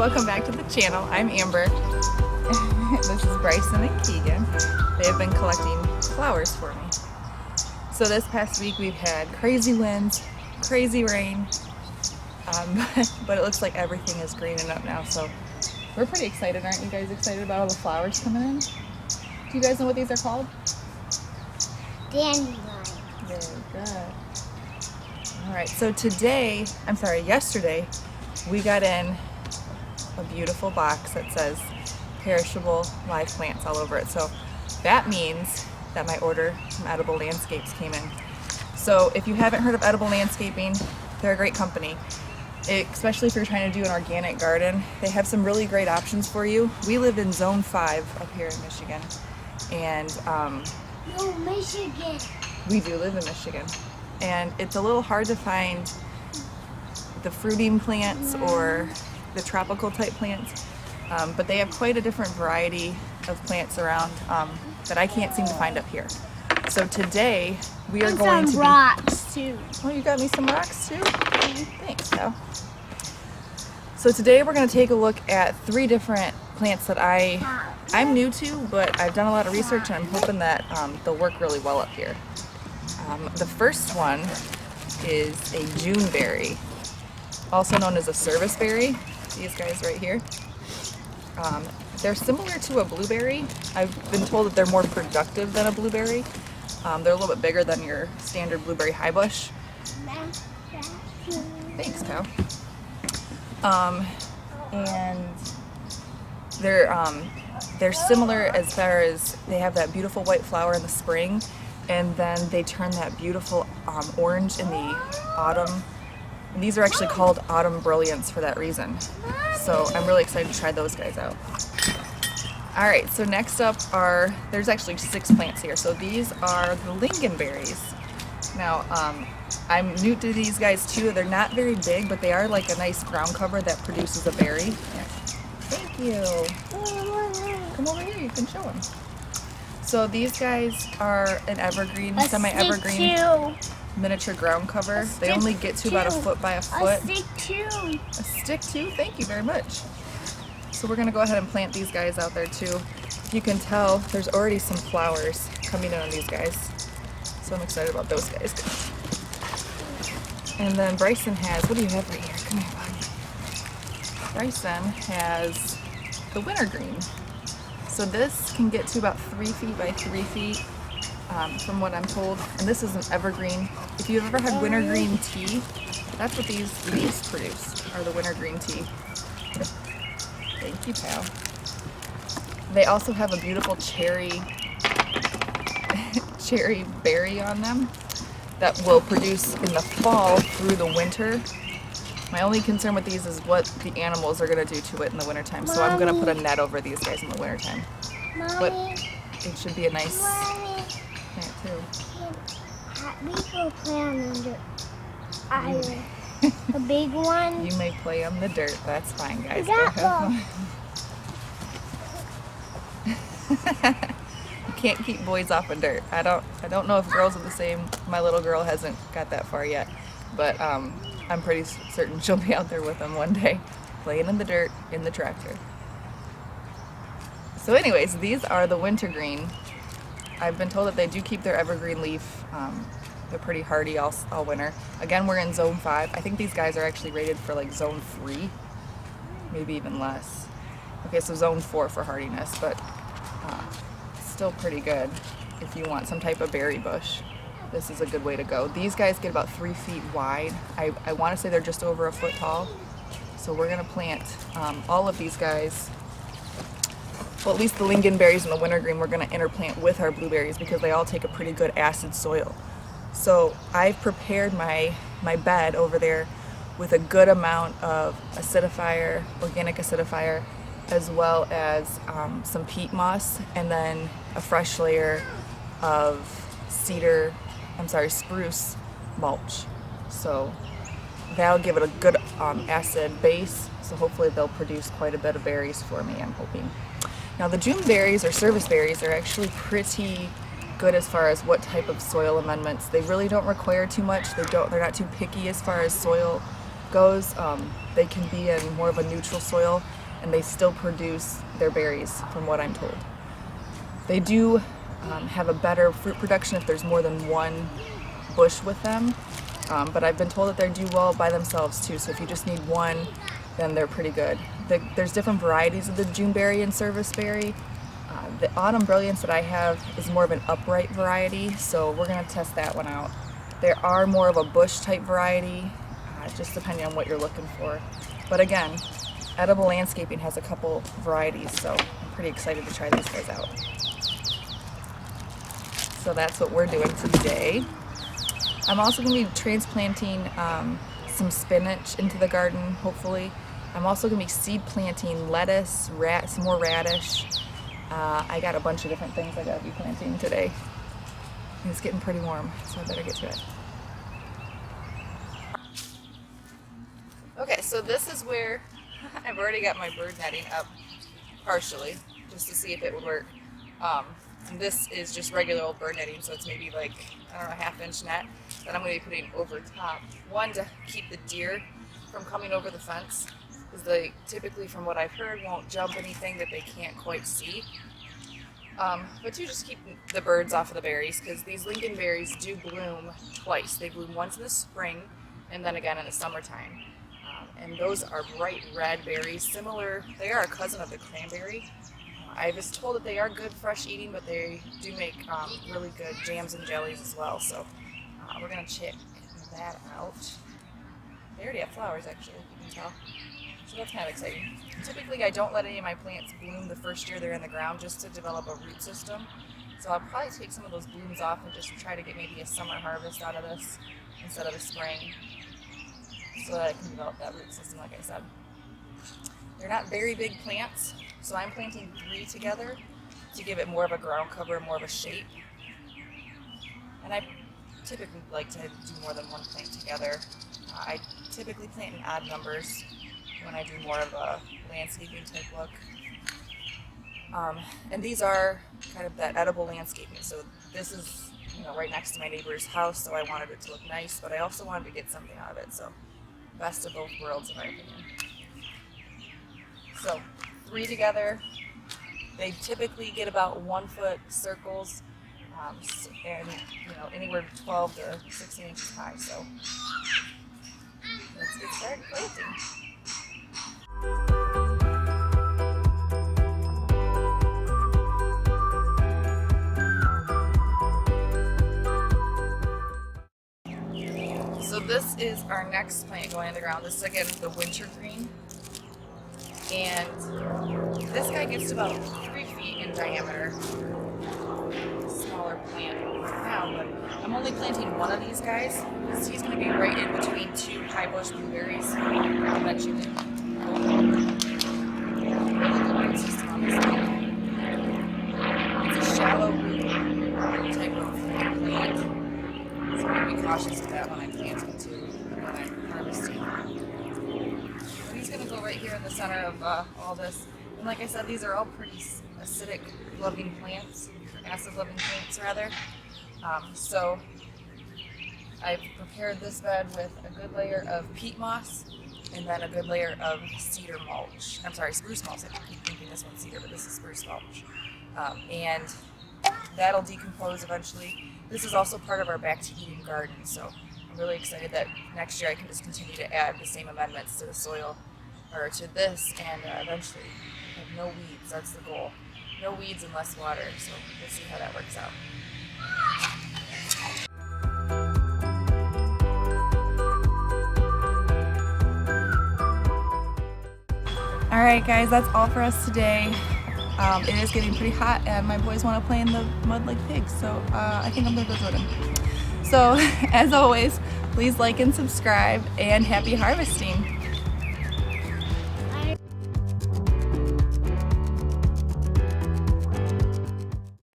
welcome back to the channel. I'm Amber. This is Bryson and Keegan. They have been collecting flowers for me. So this past week we've had crazy winds, crazy rain, but it looks like everything is greening up now, so we're pretty excited. Aren't you guys excited about all the flowers coming in? Do you guys know what these are called? Dandelion. Very good. Alright, so yesterday we got in a beautiful box that says perishable live plants all over it. So that means that my order from Edible Landscapes came in. So if you haven't heard of Edible Landscaping, they're a great company. Especially if you're trying to do an organic garden, they have some really great options for you. We live in Zone 5 up here in Michigan, and No, Michigan. we do live in Michigan, and it's a little hard to find the fruiting plants or the tropical type plants, but they have quite a different variety of plants around that I can't seem to find up here. So today we are going to rocks too. Oh, you got me some rocks too? Thanks, Cal. So today we're going to take a look at 3 different plants that I'm new to, but I've done a lot of research and I'm hoping that they'll work really well up here. The first one is a Juneberry, also known as a service berry. These guys right here. They're similar to a blueberry. I've been told that they're more productive than a blueberry. They're a little bit bigger than your standard blueberry high bush. Thanks, Kyle. And they're similar as far as they have that beautiful white flower in the spring, and then they turn that beautiful orange in the autumn. And these are actually called autumn brilliants for that reason. So I'm really excited to try those guys out. Alright, so next up there's actually 6 plants here. So these are the Lingonberries. Now, I'm new to these guys too. They're not very big, but they are like a nice ground cover that produces a berry. Yeah. Thank you. Come over here, you can show them. So these guys are an evergreen, semi-evergreen miniature ground cover. They only get to about a foot by a foot. A stick too. A stick too? Thank you very much. So we're going to go ahead and plant these guys out there too. You can tell there's already some flowers coming in on these guys. So I'm excited about those guys. And then Bryson has, what do you have right here? Come here, buddy. Bryson has the Wintergreen. So this can get to about 3 feet by 3 feet. From what I'm told, and this is an evergreen. If you've ever had wintergreen tea, that's what these leaves produce, are the wintergreen tea. Thank you, pal. They also have a beautiful cherry berry on them that will produce in the fall through the winter. My only concern with these is what the animals are going to do to it in the wintertime, so I'm going to put a net over these guys in the wintertime. But it should be a nice plant too. We go play on the dirt. A big one. You may play on the dirt. That's fine, guys. Go That have fun. You can't keep boys off of dirt. I don't know if girls are the same. My little girl hasn't got that far yet, but I'm pretty certain she'll be out there with them one day, playing in the dirt in the tractor. So anyways, these are the Wintergreen. I've been told that they do keep their evergreen leaf. They're pretty hardy all winter. Again, we're in Zone 5. I think these guys are actually rated for like Zone 3, maybe even less. Okay, so Zone 4 for hardiness, but still pretty good if you want some type of berry bush. This is a good way to go. These guys get about 3 feet wide. I want to say they're just over a foot tall. So we're going to plant all of these guys. Well, at least the Lingonberries and the Wintergreen we're going to interplant with our blueberries because they all take a pretty good acid soil. So I've prepared my bed over there with a good amount of acidifier, organic acidifier, as well as some peat moss, and then a fresh layer of spruce mulch. So that'll give it a good acid base. So hopefully they'll produce quite a bit of berries for me, I'm hoping. Now the Juneberries or service berries are actually pretty good as far as what type of soil amendments. They really don't require too much. They're not too picky as far as soil goes. They can be in more of a neutral soil and they still produce their berries from what I'm told. They do have a better fruit production if there's more than one bush with them, but I've been told that they do well by themselves too, so if you just need one, then they're pretty good. There's different varieties of the Juneberry and serviceberry. The Autumn Brilliance that I have is more of an upright variety, so we're going to test that one out. There are more of a bush type variety, just depending on what you're looking for. But again, Edible Landscaping has a couple varieties, so I'm pretty excited to try these guys out. So that's what we're doing today. I'm also going to be transplanting some spinach into the garden, hopefully. I'm also going to be seed planting lettuce, some more radish. I got a bunch of different things I got to be planting today. It's getting pretty warm, so I better get to it. Okay, so this is where I've already got my bird netting up partially, just to see if it would work. And this is just regular old bird netting, so it's maybe like, I don't know, a 1/2 inch net that I'm going to be putting over top. One, to keep the deer from coming over the fence, because they typically, from what I've heard, won't jump anything that they can't quite see. But two, just keep the birds off of the berries, because these Lingonberries do bloom twice. They bloom once in the spring and then again in the summertime. And those are bright red berries, similar, they are a cousin of the cranberry. I was told that they are good fresh eating, but they do make really good jams and jellies as well. So we're going to check that out. They already have flowers, actually, you can tell. So that's kind of exciting. Typically, I don't let any of my plants bloom the first year they're in the ground, just to develop a root system. So I'll probably take some of those blooms off and just try to get maybe a summer harvest out of this instead of a spring, so that I can develop that root system, like I said. They're not very big plants, so I'm planting 3 together to give it more of a ground cover, more of a shape. And I typically like to do more than one plant together. I typically plant in odd numbers when I do more of a landscaping type look. And these are kind of that edible landscaping. So this is, right next to my neighbor's house, so I wanted it to look nice, but I also wanted to get something out of it. So best of both worlds, in my opinion. So 3 together. They typically get about 1 foot circles, and anywhere 12 to 16 inches high. So let's get started planting. So this is our next plant going in the ground. This is again the Wintergreen. And this guy gets to about 3 feet in diameter. Smaller plant now, but I'm only planting one of these guys because he's going to be right in between 2 high bush blueberries. I mentioned it. Really good root system on this thing. It's a shallow root type of plant, so I'm going to be cautious of that when I plant them too, when I'm harvesting. He's going to go right here in the center of all this. And like I said, these are all pretty acidic loving plants, acid loving plants rather. So I've prepared this bed with a good layer of peat moss and then a good layer of cedar mulch. I'm sorry, spruce mulch. I keep thinking this one's cedar, but this is spruce mulch. And that'll decompose eventually. This is also part of our back to eating garden, so I'm really excited that next year I can just continue to add the same amendments to the soil, or to this, and eventually have no weeds. That's the goal. No weeds and less water, so we'll see how that works out. Alright guys, that's all for us today. It is getting pretty hot and my boys want to play in the mud like pigs, so I think I'm going to go join them. So, as always, please like and subscribe, and happy harvesting!